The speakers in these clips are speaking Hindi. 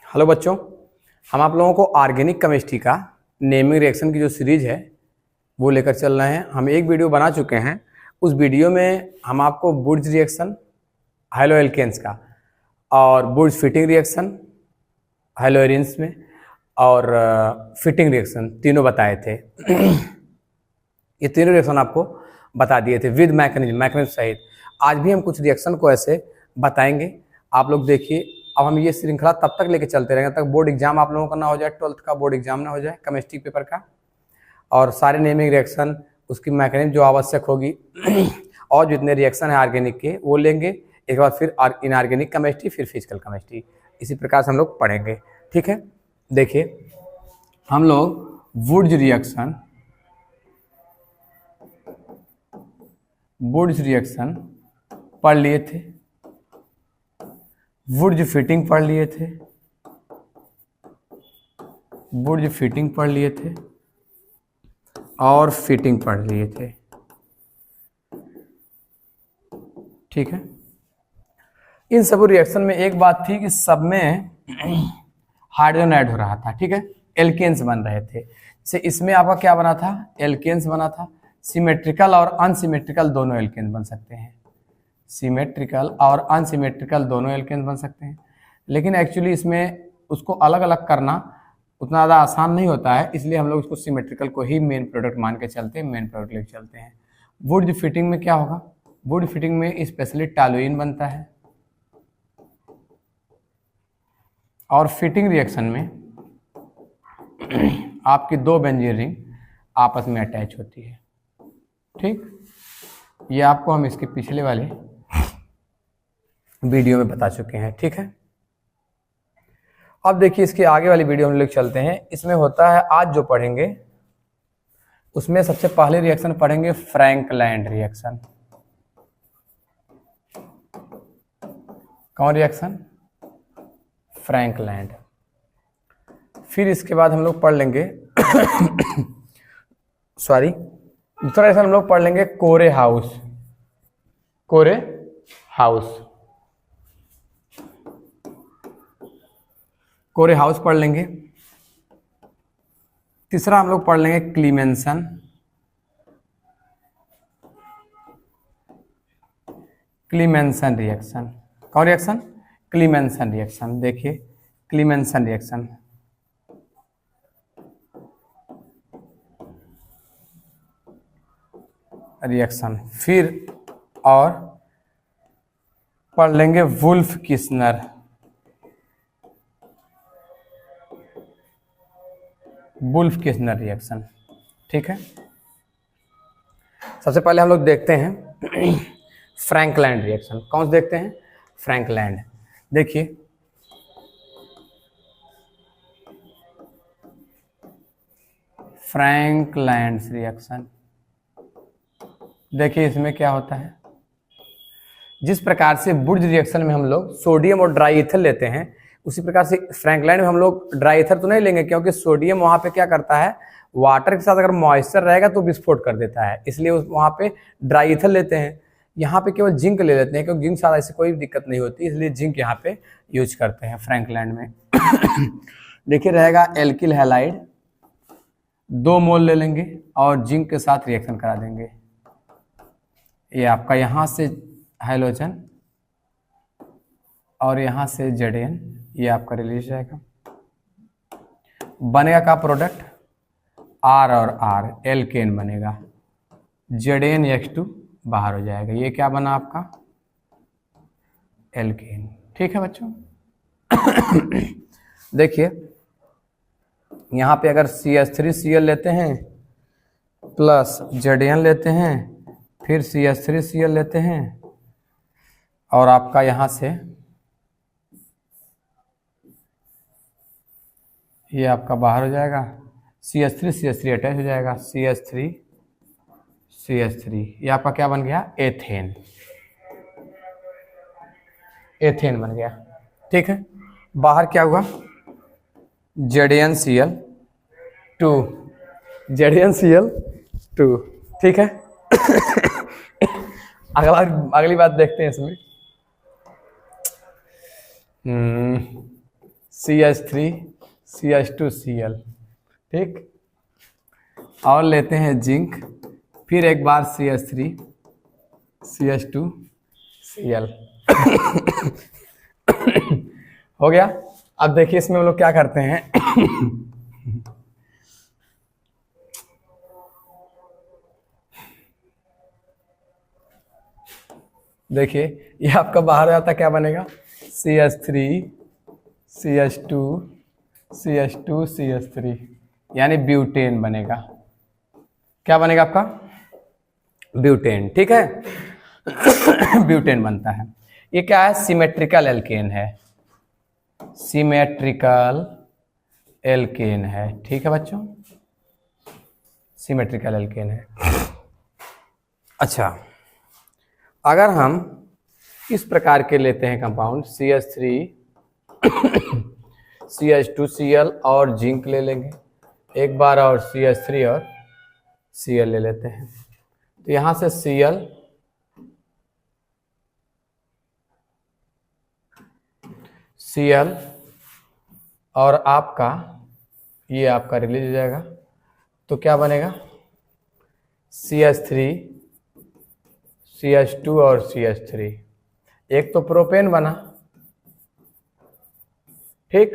हेलो बच्चों, हम आप लोगों को ऑर्गेनिक केमिस्ट्री का नेमिंग रिएक्शन की जो सीरीज है वो लेकर चल रहे हैं। हम एक वीडियो बना चुके हैं। उस वीडियो में हम आपको बुर्ज रिएक्शन हाइलो एल्केन्स का और बुर्ज फिटिंग रिएक्शन हाइलो एरिन्स में और फिटिंग रिएक्शन तीनों बताए थे। ये तीनों रिएक्शन आपको बता दिए थे विद मैकेनिज्म सहित। आज भी हम कुछ रिएक्शन को ऐसे बताएंगे, आप लोग देखिए। अब हम ये श्रृंखला तब तक लेके चलते रहेंगे तक बोर्ड एग्जाम आप लोगों का ना हो जाए, 12th का बोर्ड एग्जाम ना हो जाए केमिस्ट्री पेपर का। और सारे नेमिंग रिएक्शन उसकी मैकेनिज्म जो आवश्यक होगी और जितने रिएक्शन है ऑर्गेनिक के वो लेंगे। एक बार फिर इनऑर्गेनिक केमिस्ट्री, फिर फिजिकल केमिस्ट्री, इसी प्रकार से हम लोग पढ़ेंगे। ठीक है, देखिए हम लोग वुड्स रिएक्शन पढ़ लिए थे, वुड्स फिटिंग पढ़ लिए थे, वुड्स फिटिंग पढ़ लिए थे और फिटिंग पढ़ लिए थे। ठीक है, इन सब रिएक्शन में एक बात थी कि सब में हाइड्रोजन ऐड हो रहा था। ठीक है, एल्केन्स बन रहे थे। जैसे इसमें आपका क्या बना था, एल्केन्स बना था। सिमेट्रिकल और अनसिमेट्रिकल दोनों एल्केन्स बन सकते हैं, सिमेट्रिकल और अनसिमेट्रिकल दोनों एल्केन्स बन सकते हैं। लेकिन एक्चुअली इसमें उसको अलग अलग करना उतना ज़्यादा आसान नहीं होता है, इसलिए हम लोग उसको सिमेट्रिकल को ही मेन प्रोडक्ट मान के चलते हैं, मेन प्रोडक्ट लेके चलते हैं। वुड फिटिंग में क्या होगा, वुड फिटिंग में स्पेशली टॉलुइन बनता है और फिटिंग रिएक्शन में आपकी दो बेंजीन रिंग आपस में अटैच होती है। ठीक, ये आपको हम इसके पिछले वाले वीडियो में बता चुके हैं। ठीक है, अब देखिए इसके आगे वाली वीडियो हम लोग चलते हैं। इसमें होता है आज जो पढ़ेंगे उसमें सबसे पहले रिएक्शन पढ़ेंगे फ्रैंकलैंड रिएक्शन। कौन रिएक्शन, फ्रैंकलैंड। फिर इसके बाद हम लोग पढ़ लेंगे सॉरी दूसरा रिएक्शन हम लोग पढ़ लेंगे कोरे हाउस पढ़ लेंगे। तीसरा हम लोग पढ़ लेंगे क्लीमेंसन, रिएक्शन। कौन रिएक्शन, क्लीमेंसन रिएक्शन। देखिए क्लीमेंसन रिएक्शन। फिर और पढ़ लेंगे वुल्फ किस्नर रिएक्शन। ठीक है, सबसे पहले हम लोग देखते हैं फ्रैंकलैंड रिएक्शन। कौन से देखते हैं, फ्रैंकलैंड। देखिए फ्रैंकलैंड रिएक्शन, देखिए इसमें क्या होता है। जिस प्रकार से बुर्ज रिएक्शन में हम लोग सोडियम और ड्राई ईथर लेते हैं, उसी प्रकार से फ्रैंकलैंड में हम लोग ड्राई ईथर तो नहीं लेंगे, क्योंकि सोडियम वहाँ पे क्या करता है, वाटर के साथ अगर मॉइस्चर रहेगा तो विस्फोट कर देता है, इसलिए वहाँ पे ड्राई ईथर लेते हैं। यहाँ पे केवल जिंक ले लेते हैं, क्योंकि जिंक साथ ऐसे कोई दिक्कत नहीं होती, इसलिए जिंक यहाँ पे यूज करते हैं फ्रैंकलैंड में। देखिए रहेगा एल्किल हैलाइड, 2 मोल ले लेंगे और जिंक के साथ रिएक्शन करा देंगे। ये आपका यहाँ से हाइड्रोजन और यहाँ से Zn, ये आपका रिलीज जाएगा। बनेगा का प्रोडक्ट R और R, एल्केन बनेगा। ZnH2 बाहर हो जाएगा, ये क्या बना आपका, एल्केन। ठीक है बच्चों, देखिए यहाँ पे अगर CH3Cl लेते हैं प्लस Zn लेते हैं, फिर CH3Cl लेते हैं और आपका यहाँ से ये आपका बाहर हो जाएगा, CH3 अटैच हो जाएगा, CH3 ये आपका क्या बन गया, एथेन बन गया। ठीक है, बाहर क्या हुआ, ZnCl2। ठीक है अगली बात देखते हैं इसमें। CH3 CH2Cl, ठीक। और लेते हैं जिंक, फिर एक बार CH3 CH2Cl हो गया। अब देखिए इसमें हम लोग क्या करते हैं देखिए ये आपका बाहर जाता क्या बनेगा, CH3 CH2 CH2 CH3, यानी ब्यूटेन बनेगा। क्या बनेगा आपका, ब्यूटेन, ठीक है ब्यूटेन बनता है। ये क्या है, सिमेट्रिकल एल्केन है, सिमेट्रिकल एल्केन है, ठीक है बच्चों, सिमेट्रिकल एल्केन है। अच्छा, अगर हम इस प्रकार के लेते हैं कंपाउंड CH3 CH2Cl और जिंक ले लेंगे, एक बार और CH3 और Cl ले लेते हैं, तो यहां से Cl और आपका ये आपका रिलीज हो जाएगा, तो क्या बनेगा, CH3 CH2 और CH3, एक तो प्रोपेन बना, ठीक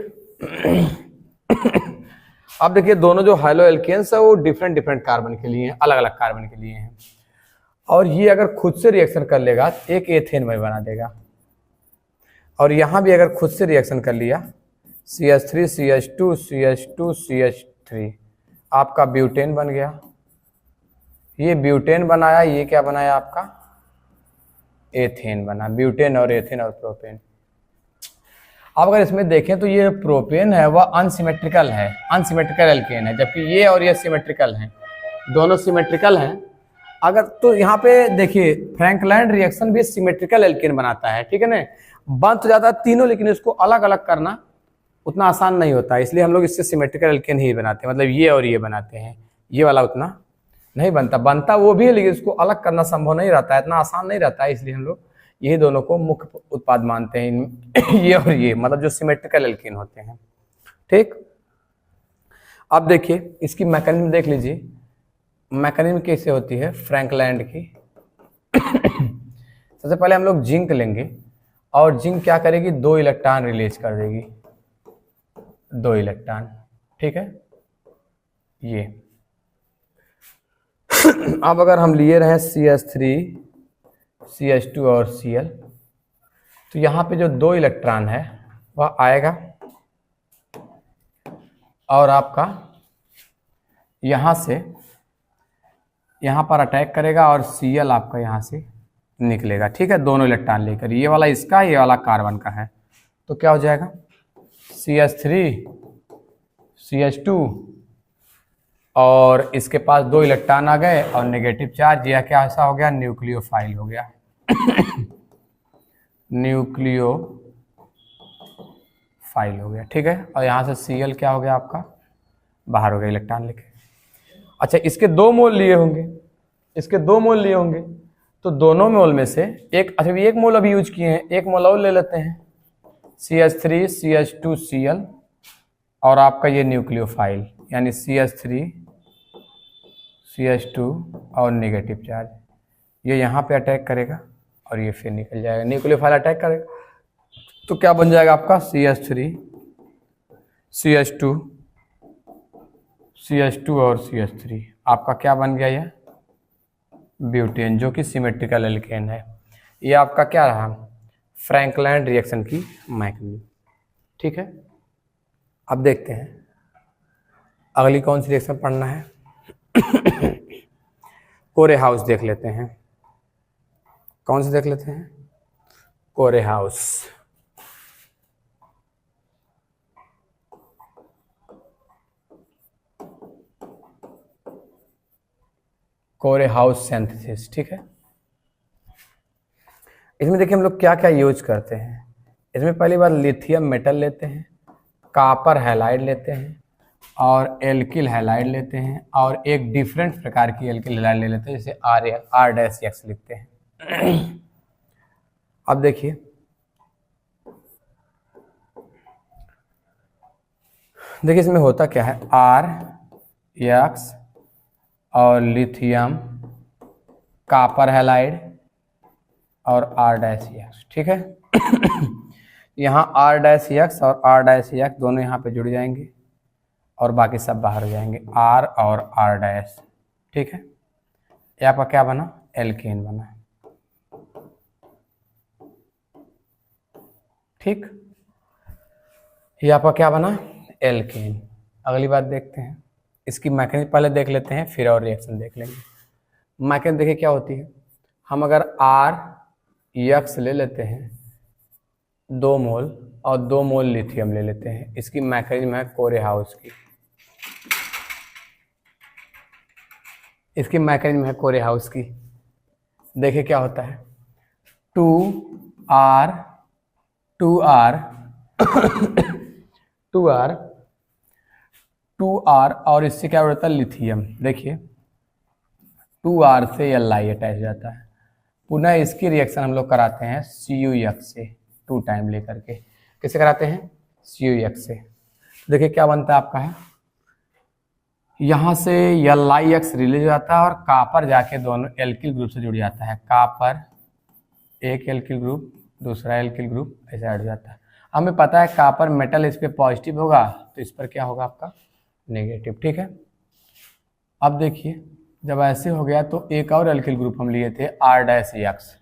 अब देखिए दोनों जो हाइलो एल्केन्स है वो डिफरेंट डिफरेंट कार्बन के लिए हैं, अलग अलग कार्बन के लिए हैं, और ये अगर खुद से रिएक्शन कर लेगा तो एक एथेन में बना देगा, और यहां भी अगर खुद से रिएक्शन कर लिया CH3 CH2 CH2 CH3, आपका ब्यूटेन बन गया। ये ब्यूटेन बनाया, ये क्या बनाया आपका, एथेन बना, ब्यूटेन और एथेन और प्रोपेन। अब अगर इसमें देखें तो ये प्रोपेन है वह अनसिमेट्रिकल है, अनसिमेट्रिकल एल्केन है, जबकि ये और ये सिमेट्रिकल हैं, दोनों सिमेट्रिकल हैं। अगर तो यहाँ पे देखिए फ्रैंकलैंड रिएक्शन भी सिमेट्रिकल एल्केन बनाता है, ठीक है ना, बन तो जाता है तीनों, लेकिन इसको अलग अलग करना उतना आसान नहीं होता, इसलिए हम लोग इससे सिमेट्रिकल एल्केन ही बनाते हैं, मतलब ये और ये बनाते हैं, ये वाला उतना नहीं बनता, बनता वो भी है लेकिन इसको अलग करना संभव नहीं रहता है, इतना आसान नहीं रहता है, इसलिए हम लोग यही दोनों को मुख्य उत्पाद मानते हैं ये और ये, मतलब जो सिमेट्रिकल एल्केन होते हैं, ठीक। अब देखिए इसकी मैकेनिज्म देख लीजिए, मैकेनिज्म कैसे होती है फ्रैंकलैंड की सबसे पहले हम लोग जिंक लेंगे, और जिंक क्या करेगी, 2 इलेक्ट्रॉन रिलीज कर देगी, 2 इलेक्ट्रॉन, ठीक है ये अब अगर हम लिए रहे CH3 CH2 और Cl, तो यहाँ पे जो 2 इलेक्ट्रॉन है वह आएगा और आपका यहाँ से यहाँ पर अटैक करेगा और Cl आपका यहाँ से निकलेगा, ठीक है, दोनों इलेक्ट्रॉन लेकर, ये वाला इसका, ये वाला कार्बन का है, तो क्या हो जाएगा CH3 CH2 और इसके पास 2 इलेक्ट्रॉन आ गए और नेगेटिव चार्ज, यह क्या ऐसा हो गया, न्यूक्लियोफाइल हो गया न्यूक्लियोफाइल हो गया, ठीक है, और यहाँ से Cl क्या हो गया आपका, बाहर हो गया इलेक्ट्रॉन लेके। अच्छा इसके 2 मोल लिए होंगे, इसके 2 मोल लिए होंगे, तो दोनों मोल में से एक, अच्छा एक मोल अभी यूज किए हैं, एक मोल और ले लेते हैं, CH3 CH2Cl और आपका ये न्यूक्लियोफाइल, यानी CH3 CH2 और नेगेटिव चार्ज, ये यहाँ पे अटैक करेगा और ये फिर निकल जाएगा, न्यूक्लियोफाइल अटैक करेगा, तो क्या बन जाएगा आपका CH3 CH2 CH2 और CH3, आपका क्या बन गया, ये ब्यूटेन, जो कि सिमेट्रिकल एल्केन है। ये आपका क्या रहा, फ्रैंकलैंड रिएक्शन की मैकेनिज्म, ठीक है। अब देखते हैं अगली कौन सी रिएक्शन पढ़ना है कोरे हाउस देख लेते हैं, कौन सी देख लेते हैं, कोरे हाउस। कोरे हाउस सिंथेसिस, ठीक है। इसमें देखिए हम लोग क्या क्या यूज करते हैं, इसमें पहली बार लिथियम मेटल लेते हैं, कॉपर हैलाइड लेते हैं और एल्किल हैलाइड लेते हैं, और एक डिफरेंट प्रकार की एल्किल हैलाइड ले लेते हैं, जैसे R-X लिखते हैं अब देखिए देखिए इसमें होता क्या है, आर एक्स और लिथियम कॉपर हैलाइड और आर डैश एक्स, ठीक है। यहाँ आर डैश एक्स और आर डैश एक्स दोनों यहाँ पे जुड़ जाएंगे और बाकी सब बाहर हो जाएंगे, आर और आर डैश, ठीक है। ये आपका क्या बना, एल्केन बना, ठीक। ये आपका क्या बना, एल्केन। अगली बात देखते हैं, इसकी मैकेनिज्म पहले देख लेते हैं, फिर और रिएक्शन देख लेंगे। मैकेनिज्म देखिए क्या होती है, हम अगर आर एक्स ले लेते हैं 2 मोल और 2 मोल लिथियम ले लेते हैं, इसकी मैकेनिज्म है कोरेहाउस की, इसकी मैकेनिज्म है कोरेहाउस की। देखिए क्या होता है, 2R 2R और इससे क्या होता है, लिथियम। देखिए 2R से Li अटैच जाता है, पुनः इसकी रिएक्शन हम लोग कराते हैं CuX से, 2 टाइम लेकर के। किससे कराते हैं, CuX से। देखिए क्या बनता है आपका है, यहाँ से LiX रिलीज हो जाता है और कॉपर जाके दोनों एल्किल ग्रुप से जुड़ जाता है, कॉपर एक एल्किल ग्रुप दूसरा एल्किल ग्रुप ऐसे ऐड हो जाता है। हमें पता है कॉपर मेटल इस पे पॉजिटिव होगा तो इस पर क्या होगा आपका, नेगेटिव, ठीक है। अब देखिए जब ऐसे हो गया तो एक और एल्किल ग्रुप हम लिए थे आर डैश एक्स,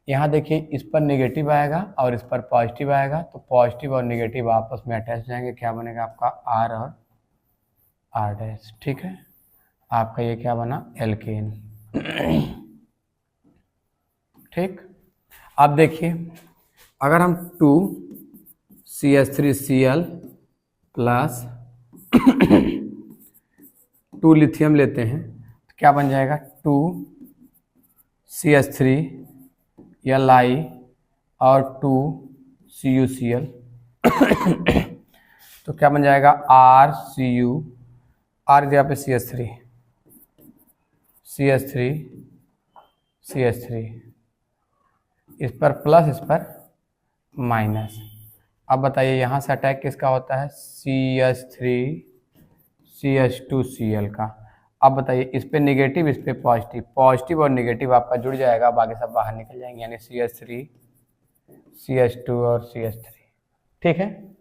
यहाँ देखिए इस पर नेगेटिव आएगा और इस पर पॉजिटिव आएगा, तो पॉजिटिव और नेगेटिव आपस में अटैच हो जाएंगे, क्या बनेगा आपका आर और आर डैश, ठीक है। आपका ये क्या बना, एल्केन, ठीक। अब देखिए अगर हम 2CH3Cl प्लस 2 लिथियम लेते हैं तो क्या बन जाएगा, 2CH3 Li और 2CuCl तो क्या बन जाएगा, RCu, R जगह पे CH3 इस पर प्लस इस पर माइनस। अब बताइए यहाँ से अटैक किसका होता है, CH3CH2Cl का। अब बताइए इस पे नेगेटिव इस पे पॉजिटिव, पॉजिटिव और नेगेटिव आपका जुड़ जाएगा, बाकी सब बाहर निकल जाएंगे, यानी CH3 CH2 और CH3, ठीक है।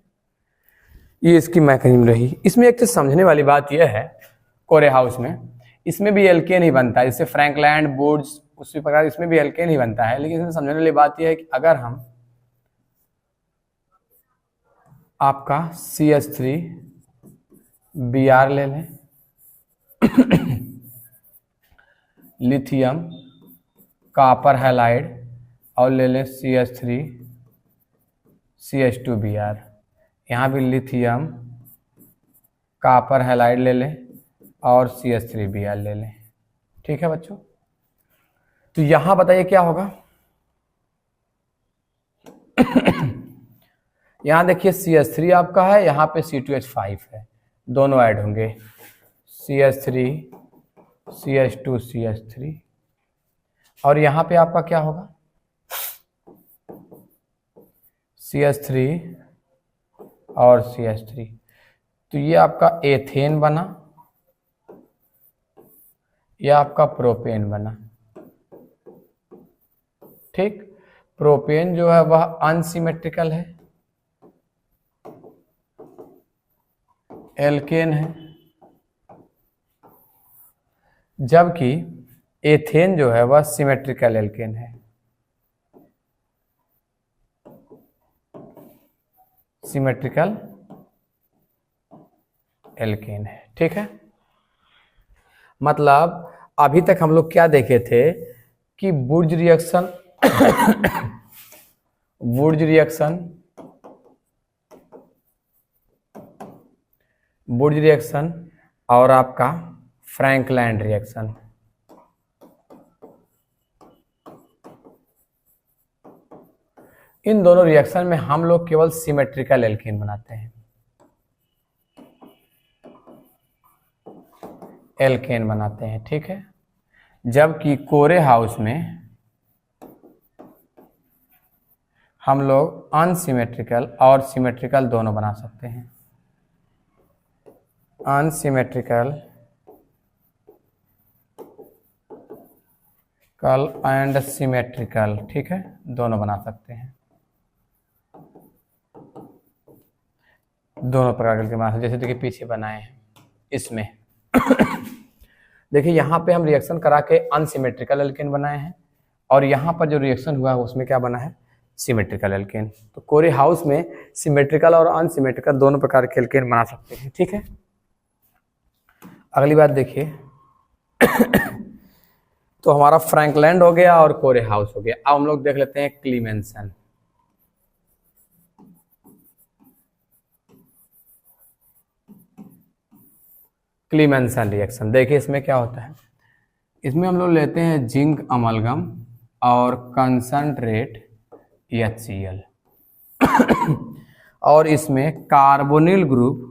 ये इसकी मैकेनिज्म रही। इसमें एक चीज समझने वाली बात यह है, कोरेहाउस में इसमें भी एल्केन ही बनता है, जैसे फ्रैंकलैंड वुड्स उसी प्रकार इसमें भी एल्केन ही बनता है। लेकिन इसमें समझने वाली बात यह है कि अगर हम आपका CH3Br ले लें, लिथियम कॉपर हैलाइड और ले लें CH3CH2Br, यहाँ भी लिथियम कॉपर हैलाइड ले लें और CH3Br ले लें, ठीक है बच्चों। तो यहां बताइए क्या होगा, यहां देखिए CH3 आपका है, यहां पे C2H5 है, दोनों ऐड होंगे, CH3 CH2 CH3, और यहां पे आपका क्या होगा, CH3 और CH3, तो ये आपका एथेन बना, यह आपका प्रोपेन बना, ठीक। प्रोपेन जो है वह अनसिमेट्रिकल है, एल्केन है, जबकि एथेन जो है वह सिमेट्रिकल एल्केन है, सिमेट्रिकल एल्केन है, ठीक है। मतलब अभी तक हम लोग क्या देखे थे कि वुड्स रिएक्शन और आपका फ्रैंकलैंड रिएक्शन, इन दोनों रिएक्शन में हम लोग केवल सिमेट्रिकल एल्केन बनाते हैं, एल्केन बनाते हैं, ठीक है। जबकि कोरेहाउस में हम लोग अनसिमेट्रिकल और सिमेट्रिकल दोनों बना सकते हैं, अनसिमेट्रिकल कल एंड सिमेट्रिकल, ठीक है, दोनों बना सकते हैं, दोनों प्रकार के बना सकते, जैसे देखिए पीछे बनाए हैं इसमें देखिए यहाँ पे हम रिएक्शन करा के अनसिमेट्रिकल एल्केन बनाए हैं, और यहाँ पर जो रिएक्शन हुआ है उसमें क्या बना है, सिमेट्रिकल एल्केन। तो कोरे हाउस में सिमेट्रिकल और अनसिमेट्रिकल दोनों प्रकार के एल्केन बना सकते हैं, ठीक है। अगली बात देखिए तो हमारा फ्रैंकलैंड हो गया और कोरे हाउस हो गया। अब हम लोग देख लेते हैं क्लीमेंसन। क्लीमेंसन रिएक्शन देखिए इसमें क्या होता है, इसमें हम लोग लेते हैं जिंक अमलगम और कंसंट्रेट HCl और इसमें कार्बोनिल ग्रुप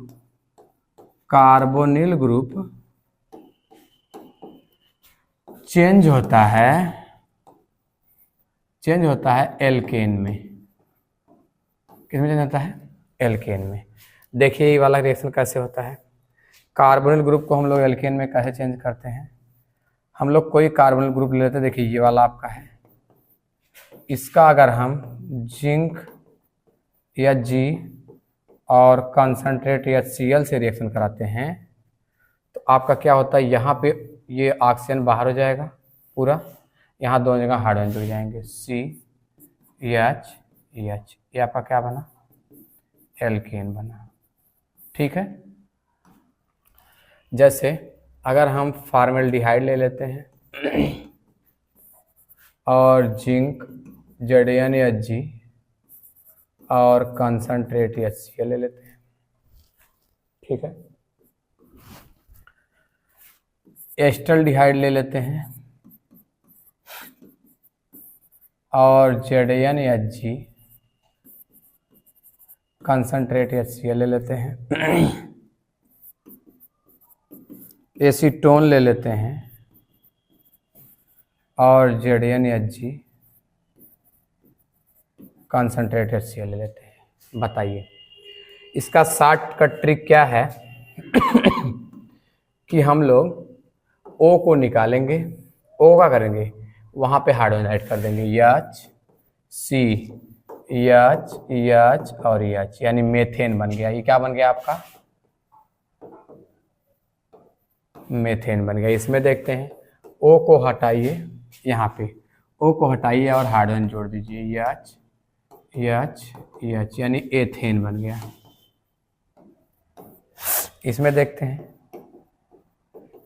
चेंज होता है एल्केन में। किसमें चेंज होता है, एल्केन में। देखिए ये वाला रिएक्शन कैसे होता है, कार्बोनिल ग्रुप को हम लोग एल्केन में कैसे चेंज करते हैं, हम लोग कोई कार्बोनिल ग्रुप ले लेते हैं। देखिए ये वाला आपका है, इसका अगर हम जिंक Hg और कंसंट्रेट HCl से रिएक्शन कराते हैं तो आपका क्या होता है, यहाँ पे ये ऑक्सीजन बाहर हो जाएगा पूरा, यहाँ दोनों जगह हाइड्रोजन जुड़ जाएंगे, CH ये आपका क्या बना, एल्केन बना, ठीक है। जैसे अगर हम फॉर्मेल्डिहाइड ले लेते हैं और जिंक ZnHg और कंसंट्रेट HCl ले लेते हैं, ठीक है। एस्टल्डिहाइड ले लेते हैं और ZnHg कंसंट्रेट HCl ले लेते हैं। एसीटोन ले लेते हैं और ZnHg कंसंट्रेट HCl ले लेते हैं। बताइए इसका शॉर्टकट ट्रिक क्या है कि हम लोग O को निकालेंगे, O का करेंगे, वहाँ पे हाइड्रोजन ऐड कर देंगे, H C H और H, यानी मेथेन बन गया। ये क्या बन गया आपका, मेथेन बन गया। इसमें देखते हैं O को हटाइए, यहाँ पे O को हटाइए और हाइड्रोजन जोड़ दीजिए, H यानी एथेन बन गया। इसमें देखते हैं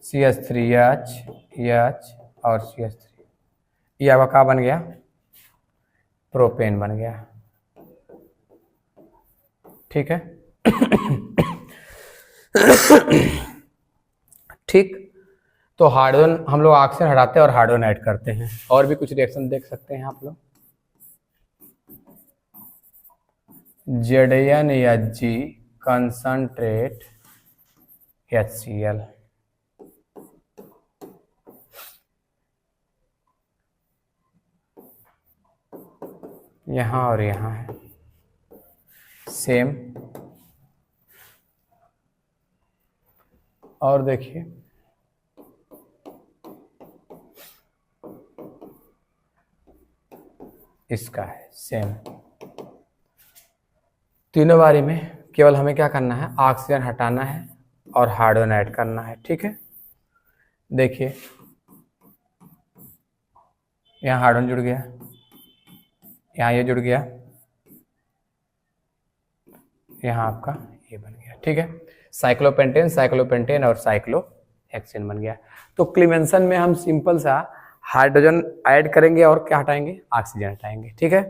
CH3H और CH3, ये आपका क्या बन गया, प्रोपेन बन गया, ठीक है। ठीक, तो हाइड्रोजन हम लोग ऑक्सीजन हटाते हैं और हाइड्रोजन ऐड करते हैं। और भी कुछ रिएक्शन देख सकते हैं आप लोग, ZnHg कंसंट्रेट HCl, यहाँ और यहाँ है सेम। और देखिए इसका है सेम। तीनों बारी में केवल हमें क्या करना है, ऑक्सीजन हटाना है और हाइड्रोजन ऐड करना है, ठीक है। देखिए यहाँ हाइड्रोजन जुड़ गया, यहाँ ये जुड़ गया, यहाँ आपका ये बन गया, ठीक है। साइक्लोपेंटेन और साइक्लोहेक्सेन बन गया। तो क्लीमेंसन में हम सिंपल सा हाइड्रोजन ऐड करेंगे और क्या हटाएंगे, ऑक्सीजन हटाएंगे, ठीक है।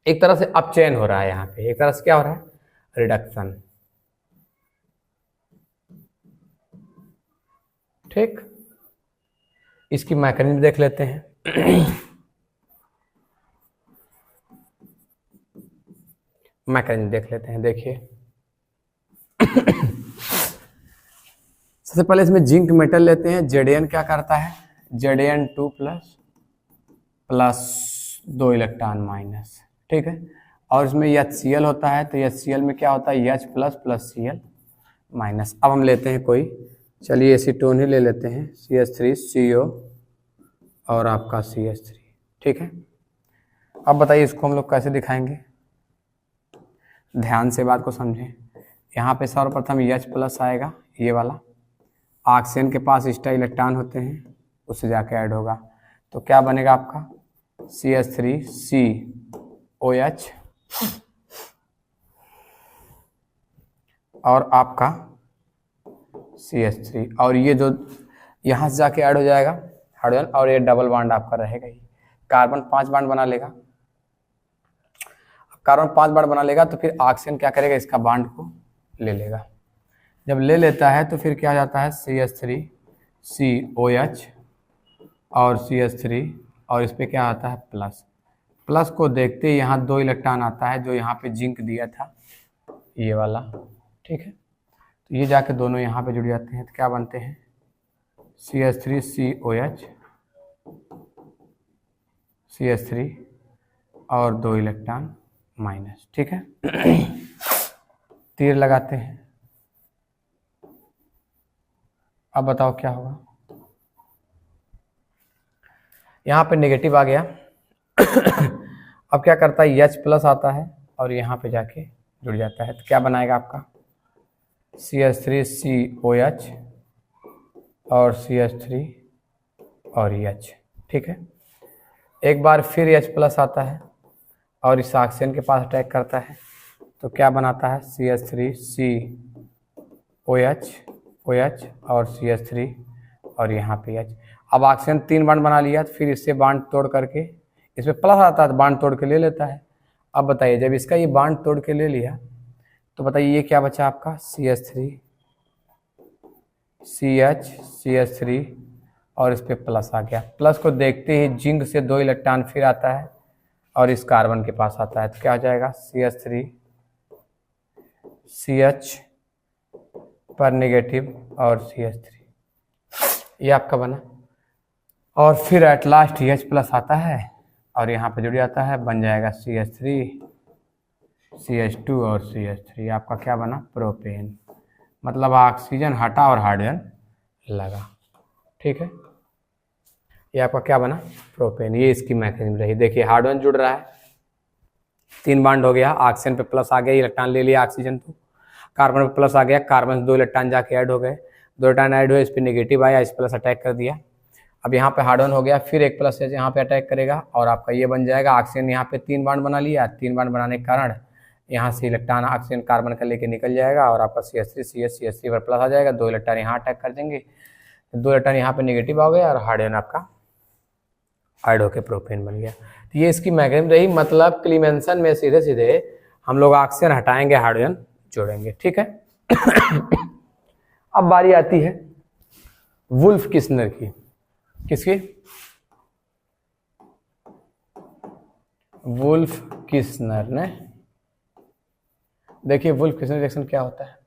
एक तरह से अपचयन हो रहा है यहाँ पे, एक तरह से क्या हो रहा है, रिडक्शन, ठीक। इसकी मैकेनिज्म देख लेते हैं। मैकेनिज्म देख लेते हैं। देखिए सबसे पहले इसमें जिंक मेटल लेते हैं, Zn क्या करता है, Zn2 प्लस 2 इलेक्ट्रॉन माइनस, ठीक है। और इसमें HCl होता है, तो HCl में क्या होता है, H प्लस Cl माइनस। अब हम लेते हैं कोई, चलिए एसीटोन ही ले लेते हैं, CH3CO और आपका CH3, ठीक है। अब बताइए इसको हम लोग कैसे दिखाएंगे, ध्यान से बात को समझें। यहाँ पे सर्वप्रथम H+ आएगा, ये वाला ऑक्सीजन के पास एक्स्ट्रा इलेक्ट्रॉन होते हैं, उससे जाके ऐड होगा, तो क्या बनेगा आपका CH3COH और आपका CH3, और ये जो यहाँ से जाके ऐड हो जाएगा हाइड्रोजन, और ये डबल बॉन्ड आपका रहेगा, ही कार्बन 5 बॉन्ड बना लेगा। कार्बन 5 बॉन्ड बना लेगा तो फिर ऑक्सीजन क्या करेगा, इसका बॉन्ड को ले लेगा। जब ले लेता है तो फिर क्या हो जाता है CH3COH और CH3, और इस पर क्या आता है प्लस। प्लस को देखते ही यहाँ 2 इलेक्ट्रॉन आता है, जो यहाँ पे जिंक दिया था ये वाला, ठीक है। तो ये जाके दोनों यहाँ पे जुड़ जाते हैं, तो क्या बनते हैं CH3COH CH3 और 2 इलेक्ट्रॉन माइनस, ठीक है। तीर लगाते हैं, अब बताओ क्या होगा। यहाँ पे नेगेटिव आ गया। अब क्या करता है H+ आता है और यहाँ पे जाके जुड़ जाता है, तो क्या बनाएगा आपका CH3COH और CH3 और H, ठीक है। एक बार फिर H+ आता है और इस ऑक्सीजन के पास अटैक करता है, तो क्या बनाता है CH3COH और CH3 और यहाँ पे H। अब ऑक्सीजन 3 बॉन्ड बना लिया, तो फिर इससे बॉन्ड तोड़ करके, इसमें प्लस आता है तो बॉन्ड तोड़ के ले लेता है। अब बताइए जब इसका ये बॉन्ड तोड़ के ले लिया, तो बताइए ये क्या बचा आपका CH3 और इस पर प्लस आ गया। प्लस को देखते ही जिंक से 2 इलेक्ट्रॉन फिर आता है और इस कार्बन के पास आता है, तो क्या हो जाएगा CH पर नेगेटिव और CH3, ये आपका बना। और फिर एट लास्ट H+ आता है और यहाँ पे जुड़ जाता है, बन जाएगा CH3 CH2 और CH3, आपका क्या बना प्रोपेन। मतलब ऑक्सीजन हटा और हाइड्रोजन लगा, ठीक है। ये आपका क्या बना प्रोपेन, ये इसकी मैकेनिज्म रही। देखिए हाइड्रोजन जुड़ रहा है, 3 बॉन्ड हो गया, ऑक्सीजन पे प्लस आ गया, इलेक्ट्रॉन ले लिया ऑक्सीजन, तो कार्बन पे प्लस आ गया, कार्बन से 2 इलेक्ट्रॉन जाके ऐड हो गए, 2 इलेक्ट्रॉन ऐड हुए, इस पर नेगेटिव आया, H+ अटैक कर दिया। अब यहाँ पे हाइड्रोजन हो गया, फिर एक प्लस यहाँ पे अटैक करेगा और आपका ये बन जाएगा। ऑक्सीजन यहाँ पे 3 बॉन्ड बना लिया, 3 बॉन्ड बनाने के कारण यहाँ से इलेक्ट्रॉन ऑक्सीजन कार्बन का लेके निकल जाएगा और आपका CH3 पर प्लस आ जाएगा, 2 इलेक्ट्रॉन यहाँ अटैक कर देंगे, 2 इलेक्ट्रॉन यहाँ पे नेगेटिव आ गया और हाइड्रोजन आपका ऐड होके प्रोपेन बन गया। तो ये इसकी मैकेनिज्म रही। मतलब क्लीमेंसन में सीधे सीधे हम लोग ऑक्सीजन हटाएंगे, हाइड्रोजन जोड़ेंगे, ठीक है। अब बारी आती है वुल्फ किस्नर की, किसकी, वुल्फ किस्नर ने। देखिए वुल्फ किस्नर रिएक्शन क्या होता है।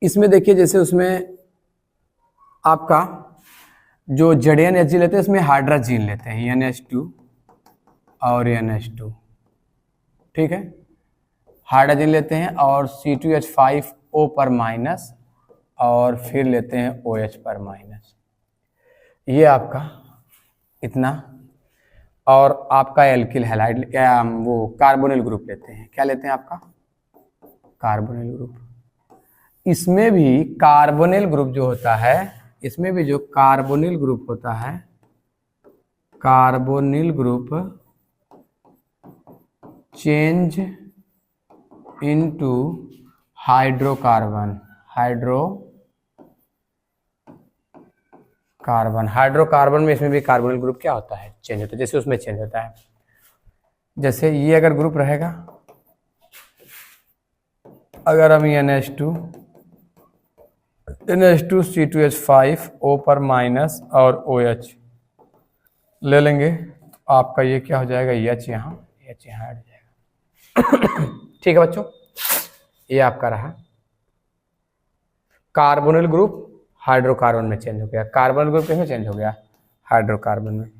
इसमें देखिए जैसे उसमें आपका जो ZnHg लेते हैं, इसमें हाइड्रोजन लेते हैं NH2 और NH2, ठीक है। हाइड्रोजन लेते हैं और C2H5O पर माइनस और फिर लेते हैं OH पर माइनस, ये आपका इतना। और आपका एल्किल हैलाइड वो कार्बोनिल ग्रुप लेते हैं, क्या लेते हैं आपका कार्बोनिल ग्रुप। इसमें भी कार्बोनिल ग्रुप जो होता है, इसमें भी जो कार्बोनिल ग्रुप होता है, carbonyl group change into hydrocarbon, hydrocarbon में इसमें भी कार्बोनिल ग्रुप क्या होता है चेंज होता है, जैसे उसमें चेंज होता है। जैसे ये अगर ग्रुप रहेगा, अगर हम NH2 C2H5O पर माइनस और OH ले लेंगे, आपका ये क्या हो जाएगा H यहाँ हट जाएगा। ठीक है बच्चों, ये आपका रहा कार्बोनिल ग्रुप हाइड्रोकार्बन में चेंज हो गया। कार्बन ग्रुप किसमें चेंज हो गया, हाइड्रोकार्बन में।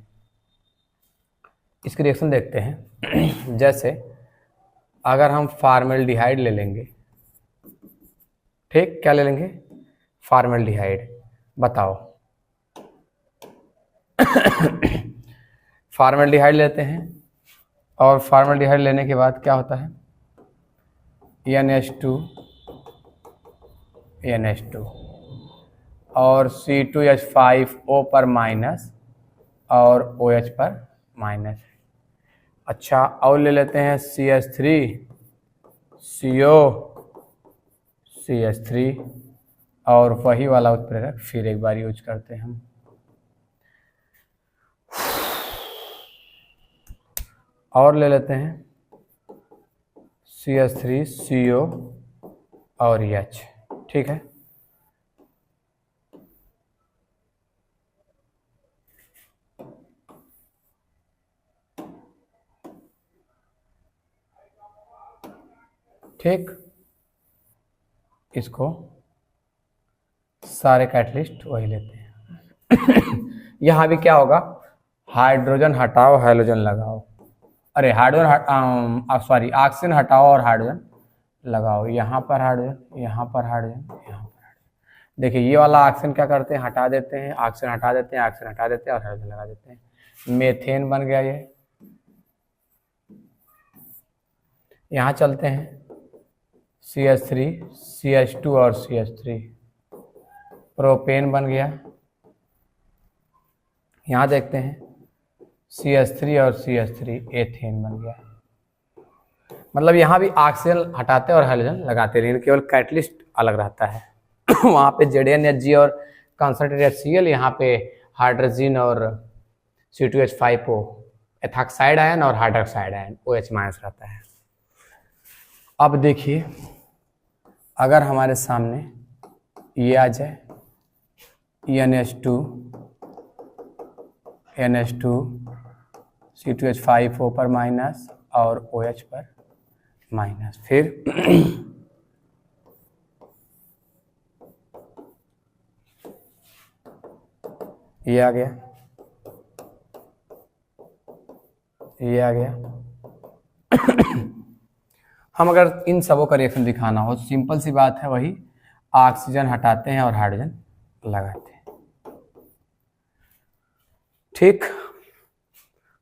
इसकी रिएक्शन देखते हैं। जैसे अगर हम फॉर्मेल्डिहाइड ले लेंगे, ठीक, क्या ले लेंगे? फॉर्मल्डिहाइड। बताओ। फॉर्मल्डिहाइड लेते हैं और फॉर्मल्डिहाइड लेने के बाद क्या होता है? NH2 NH2 और C2H5O पर माइनस और OH पर माइनस। अच्छा, और ले लेते हैं CH3 CO CH3 और वही वाला उत्प्रेरक फिर एक बार यूज करते हैं हम। और ले लेते हैं CH3 CO और H। ठीक है, ठीक, इसको सारे कैटलिस्ट वही लेते हैं। यहाँ भी क्या होगा? हाइड्रोजन हटाओ हाइड्रोजन लगाओ, अरे हाइड्रोजन सॉरी ऑक्सीजन हटाओ और हाइड्रोजन लगाओ। यहाँ पर हाइड्रोजन, यहाँ पर हाइड्रोजन, यहाँ पर हाइड्रोजन। देखिए ये वाला ऑक्सीजन क्या करते हैं? हटा देते हैं, ऑक्सीजन हटा देते हैं, ऑक्सीजन हटा देते हैं और हाइड्रोजन लगा देते हैं। मेथेन बन गया ये। यहाँ चलते हैं CH3 CH2 और CH3, प्रोपेन बन गया। यहाँ देखते हैं CH3 और CH3, एथेन बन गया। मतलब यहाँ भी ऑक्सीजन हटाते और हाइड्रोजन लगाते, लेकिन केवल कैटलिस्ट अलग रहता है। वहाँ पे ZnHg और कंसंट्रेटेड HCl, यहाँ पे हाइड्रोजन और C2H5O, एथॉक्साइड आयन और हाइड्रोक्साइड आयन OH- रहता है। अब देखिए, अगर हमारे सामने ये आ जाए NH2 C2H5O पर माइनस और OH पर माइनस, फिर ये आ गया, ये आ गया। हम अगर इन सबों का रिएक्शन दिखाना हो, सिंपल सी बात है, वही ऑक्सीजन हटाते हैं और हाइड्रोजन लगाते हैं। ठीक,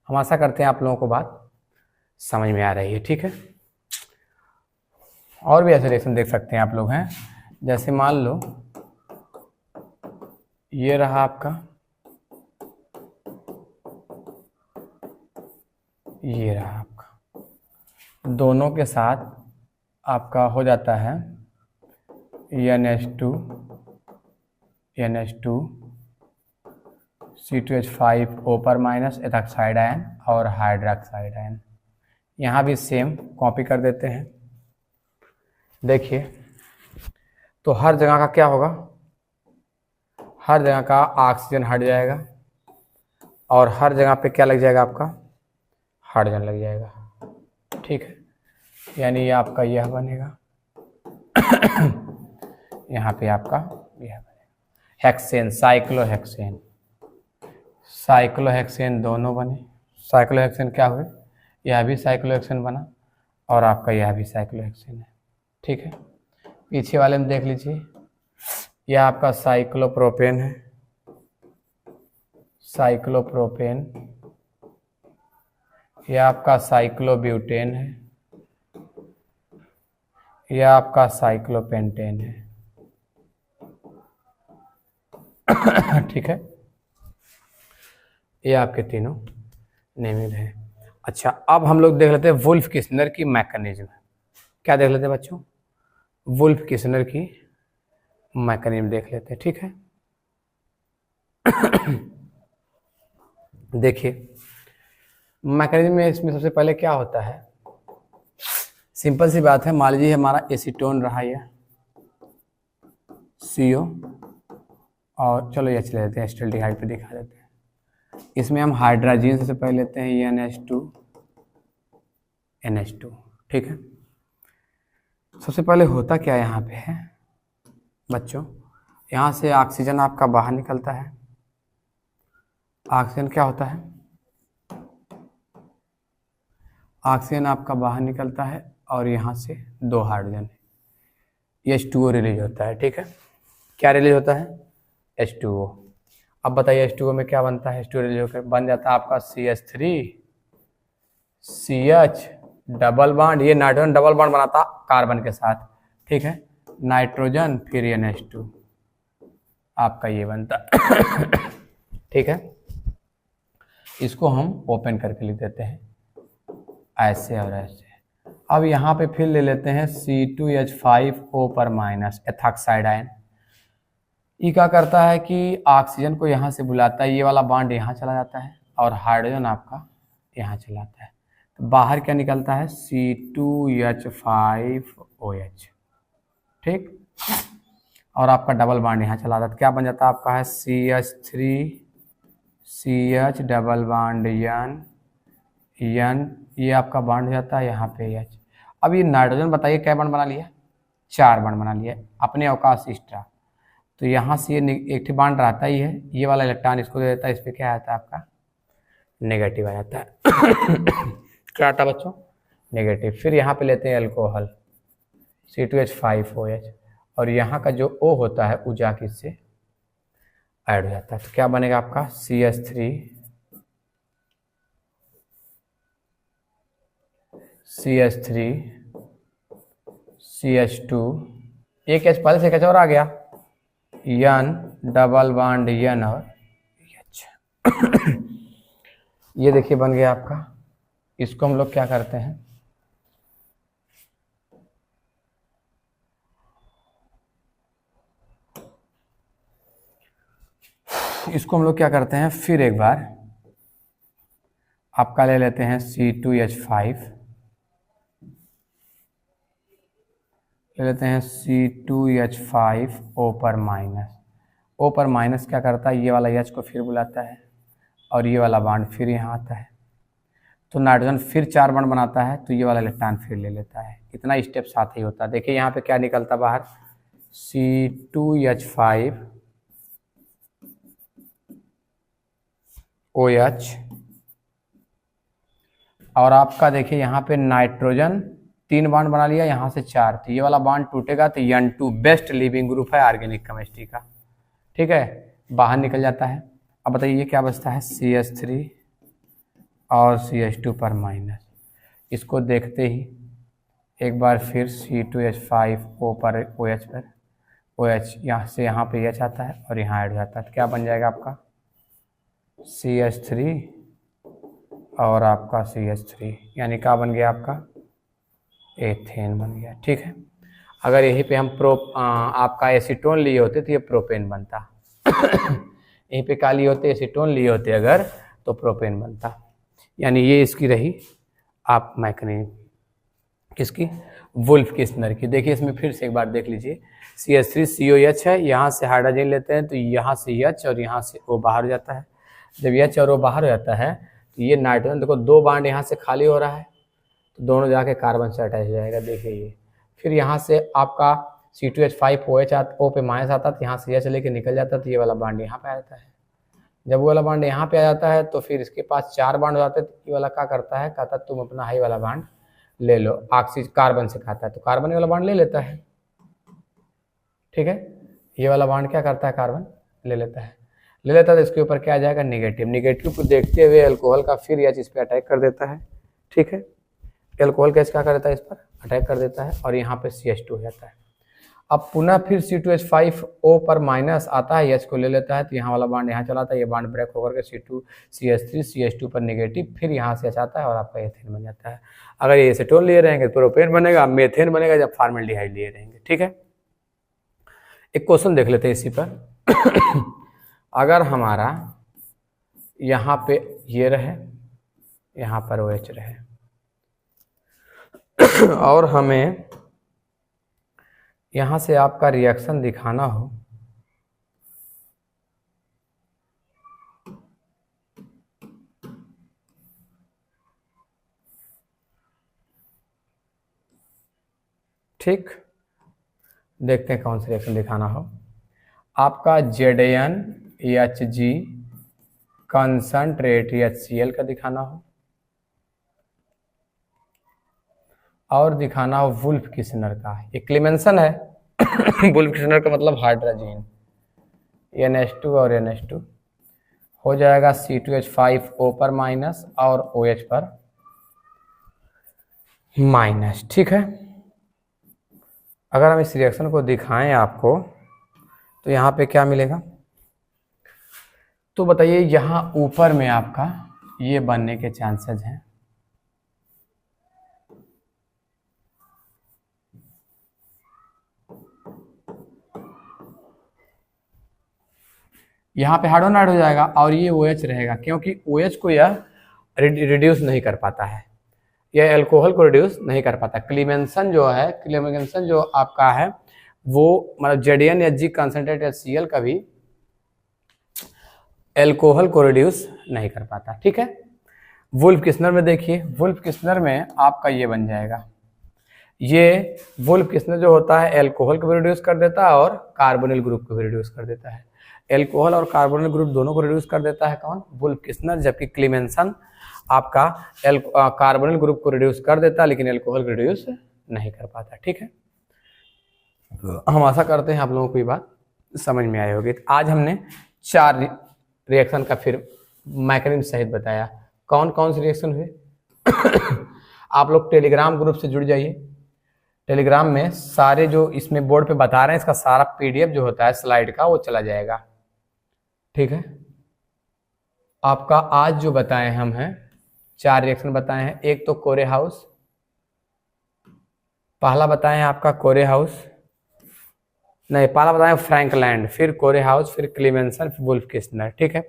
हम आशा करते हैं आप लोगों को बात समझ में आ रही है। ठीक है, और भी ऐसे रिएक्शन देख सकते हैं आप लोग हैं, जैसे मान लो ये रहा आपका, ये रहा आपका, दोनों के साथ आपका हो जाता है NH2 C2H5O पर माइनस, एथॉक्साइड आयन और हाइड्रोक्साइड आयन। यहाँ भी सेम कॉपी कर देते हैं। देखिए, तो हर जगह का क्या होगा? हर जगह का ऑक्सीजन हट जाएगा और हर जगह पे क्या लग जाएगा? आपका हाइड्रोजन लग जाएगा। ठीक है, यानी ये आपका यह बनेगा, यहाँ पे आपका यह बनेगा हेक्सेन, साइक्लोहेक्सेन। साइक्लोहेक्सेन दोनों बने। साइक्लोहेक्सेन क्या हुए? यह भी साइक्लोहेक्सेन बना और आपका यह भी साइक्लोहेक्सेन है। ठीक है, पीछे वाले में देख लीजिए, यह आपका साइक्लोप्रोपेन है, साइक्लोप्रोपेन। यह आपका साइक्लोब्यूटेन है, यह आपका साइक्लोपेंटेन है। ठीक है, ये आपके तीनों नेमिंग है। अच्छा, अब हम लोग देख लेते हैं वुल्फ किस्नर की मैकेनिज्म। क्या देख लेते हैं बच्चों? वुल्फ किस्नर की मैकेनिज्म देख लेते हैं। ठीक है, देखिए मैकेनिज्म में इसमें सबसे पहले क्या होता है? सिंपल सी बात है, मान लीजिए हमारा एसीटोन रहा है CO, और चलो ये चले लेते हैं, एसिटाल्डिहाइड पे दिखा देते हैं। इसमें हम हाइड्रोजन सबसे पहले लेते हैं NH2। ठीक है, सबसे पहले होता क्या यहाँ पे है बच्चों? यहाँ से ऑक्सीजन आपका बाहर निकलता है। ऑक्सीजन क्या होता है? ऑक्सीजन आपका बाहर निकलता है और यहाँ से 2 हाइड्रोजन है। H2O रिलीज होता है। ठीक है, क्या रिलीज होता है? H2O। अब बताइए H2O में क्या बनता है? H2O रिलीज होकर बन जाता है आपका CH3 CH डबल बॉन्ड, ये नाइट्रोजन डबल बॉन्ड बनाता कार्बन के साथ। ठीक है, नाइट्रोजन फिर NH2 आपका ये बनता। ठीक है, इसको हम ओपन करके लिख देते हैं ऐसे और ऐसे। अब यहाँ पे फिर ले लेते हैं C2H5O पर माइनस एथॉक्साइड आयन। ये क्या करता है कि ऑक्सीजन को यहाँ से बुलाता है, ये वाला बॉन्ड यहाँ चला जाता है और हाइड्रोजन आपका यहाँ चला जाता है। तो बाहर क्या निकलता है? C2H5OH। ठीक, और आपका डबल बॉन्ड यहाँ चला जाता है, क्या बन जाता है आपका? है CH3CH डबल बॉन्ड N, ये आपका बॉन्ड हो जाता है यहाँ पे H। अब ये नाइट्रोजन बताइए क्या बॉन्ड बना लिया? 4 बॉन्ड बना लिया अपने अवकाश एक्स्ट्रा। तो यहाँ से ये एक बॉन्ड रहता ही है, ये वाला इलेक्ट्रॉन इसको दे देता है, इस पर क्या आता है आपका? नेगेटिव आ जाता है। क्या आता है बच्चों? नेगेटिव। फिर यहाँ पे लेते हैं अल्कोहल C2H5OH, और यहाँ का जो O होता है वो जाके इससे ऐड हो जाता है। तो क्या बनेगा आपका? CH3CH2, एक H पहले से एक H और आ गया, N डबल बॉन्ड N और H। ये देखिए बन गया आपका। इसको हम लोग क्या करते हैं? इसको हम लोग क्या करते हैं? फिर एक बार आपका ले लेते हैं C2H5, ले लेते हैं C2H5O पर माइनस। O पर माइनस क्या करता है? ये वाला H को फिर बुलाता है और ये वाला बॉन्ड फिर यहाँ आता है। तो नाइट्रोजन फिर 4 बॉन्ड बनाता है, तो ये वाला इलेक्ट्रॉन फिर ले लेता है। इतना स्टेप साथ ही होता है। देखिए यहाँ पे क्या निकलता बाहर? C2H5OH, और आपका देखिए यहाँ पे नाइट्रोजन 3 बॉन्ड बना लिया, यहाँ से 4, तो ये वाला बॉन्ड टूटेगा तो N2 बेस्ट लिविंग ग्रुप है ऑर्गेनिक केमिस्ट्री का। ठीक है, बाहर निकल जाता है। अब बताइए ये क्या बचता है? CH3 और CH2 पर माइनस। इसको देखते ही एक बार फिर C2H5O पर OH पर OH, यहाँ से यहाँ पे H आता है और यहाँ ऐड हो जाता है। तो क्या बन जाएगा आपका? CH3 और आपका CH3, यानी क्या बन गया आपका? एथेन बन गया। ठीक है, अगर यहीं पे हम आपका एसीटोन लिए होते तो ये प्रोपेन बनता। यहीं पे क्या लिए होते? एसीटोन लिए होते अगर, तो प्रोपेन बनता। यानी ये इसकी रही आप मैकेनिज्म, किसकी? वुल्फ किस्नर की। देखिए इसमें फिर से एक बार देख लीजिए, CH3COH है, यहाँ से हाइड्रोजन लेते हैं तो यहाँ से H और यहाँ से O बाहर हो जाता है। जब H और O बाहर हो जाता है तो ये नाइट्रोजन देखो 2 बॉन्ड यहाँ से खाली हो रहा है, तो दोनों जाके कार्बन से अटैच हो जाएगा। देखिए ये फिर यहाँ से आपका C2H5OH O पे माइनस आता है, तो यहाँ से H लेके निकल जाता है, तो ये वाला बॉन्ड यहाँ पे आ जाता है। जब वो वाला बॉन्ड यहाँ पे आ जाता है तो फिर इसके पास 4 बॉन्ड हो जाते हैं, तो ये वाला क्या करता है? कहता है तुम अपना हाई वाला बॉन्ड ले लो। ऑक्सीजन कार्बन से खाता है तो कार्बन वाला बॉन्ड ले लेता है। ठीक है, ये वाला बॉन्ड क्या करता है? कार्बन ले लेता है, तो इसके ऊपर क्या आ जाएगा? नेगेटिव। नेगेटिव को देखते हुए अल्कोहल का फिर H इस पर अटैक कर देता है। ठीक है, अल्कोहल का क्या कर देता है? इस पर अटैक कर देता है और यहाँ पे CH2 हो जाता है। अब पुनः फिर C2H5O पर माइनस आता है, H को ले लेता है, तो यहाँ वाला बॉन्ड यहाँ चलाता है, ये बॉन्ड ब्रेक होकर के C2CH3CH2 पर नेगेटिव, फिर यहाँ से H आता है और आपका एथेन बन जाता है। अगर ये एसीटोन लिए रहेंगे तो प्रोपेन बनेगा, मेथेन बनेगा जब फॉर्मल्डिहाइड लिए रहेंगे। ठीक है, एक क्वेश्चन देख लेते हैं इसी पर। अगर हमारा यहाँ पे ये रहे, यहाँ पर OH रहे, और हमें यहाँ से आपका रिएक्शन दिखाना हो, ठीक, देखते हैं कौन सा रिएक्शन दिखाना हो। आपका ZnHG कंसंट्रेट HCl का दिखाना हो, और दिखाना हो वुल्फ किस्नर का। ये क्लेमेंसन है। वुल्फ किस्नर का मतलब हाइड्रोजन, NH2 और NH2 हो जाएगा C2H5O पर माइनस और OH पर माइनस। ठीक है, अगर हम इस रिएक्शन को दिखाएं आपको तो यहाँ पे क्या मिलेगा, तो बताइए यहाँ ऊपर में आपका ये बनने के चांसेस हैं। यहाँ पे हाइड्रोजन ऐड हो जाएगा और ये OH रहेगा, क्योंकि OH को यह रिड्यूस नहीं कर पाता है, यह एल्कोहल को रिड्यूस नहीं कर पाता। क्लीमेंसन जो है, क्लीमेंसन जो आपका है वो मतलब ZnHg कंसनट्रेट HCl का भी एल्कोहल को रिड्यूस नहीं कर पाता। ठीक है, वुल्फ किस्नर में देखिए, वुल्फ किस्नर में आपका ये बन जाएगा, ये वुल्फ किस्नर जो होता है एल्कोहल को भी रिड्यूस कर देता है और कार्बोनिल ग्रुप को भी रिड्यूस कर देता है। एल्कोहल और कार्बोनिल ग्रुप दोनों को रिड्यूस कर देता है कौन, वुल्फ किस्नर, जबकि क्लीमेंसन आपका कार्बोनिल ग्रुप को रिड्यूस कर देता है लेकिन एल्कोहल को रिड्यूस नहीं कर पाता। ठीक है, हम आशा करते हैं आप लोगों को ये बात समझ में आई होगी। आज हमने 4 रिएक्शन का फिर मैकेनिज्म सहित बताया, कौन कौन से रिएक्शन हुए। आप लोग टेलीग्राम ग्रुप से जुड़ जाइए, टेलीग्राम में सारे जो इसमें बोर्ड पे बता रहे हैं इसका सारा PDF जो होता है स्लाइड का वो चला जाएगा। ठीक है, आपका आज जो बताए हम हैं 4 रिएक्शन बताए हैं। एक तो कोरे हाउस, पहला बताए हैं आपका कोरे हाउस, नहीं पहला बताएं फ्रैंकलैंड, फिर कोरे हाउस, फिर क्लीमेंसन, फिर वुल्फ किस्नर। ठीक है,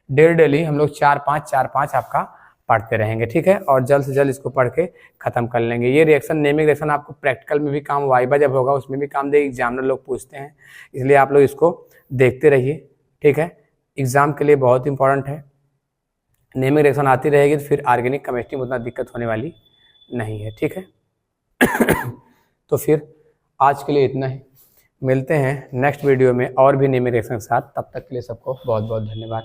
डेली हम लोग 4-5 आपका पढ़ते रहेंगे। ठीक है, और जल्द से जल्द इसको पढ़ के खत्म कर लेंगे। ये रिएक्शन, नेमिंग रिएक्शन आपको प्रैक्टिकल में भी काम, वाइवा जब होगा उसमें भी काम देगी, एग्जामिनर लोग पूछते हैं, इसलिए आप लोग इसको देखते रहिए। ठीक है, एग्जाम के लिए बहुत इंपॉर्टेंट है। नेमिंग रिएक्शन आती रहेगी तो फिर ऑर्गेनिक केमिस्ट्री में उतना दिक्कत होने वाली नहीं है। ठीक है तो फिर आज के लिए इतना ही, मिलते हैं नेक्स्ट वीडियो में और भी नेमिंग रिएक्शन के साथ। तब तक के लिए सबको बहुत बहुत धन्यवाद।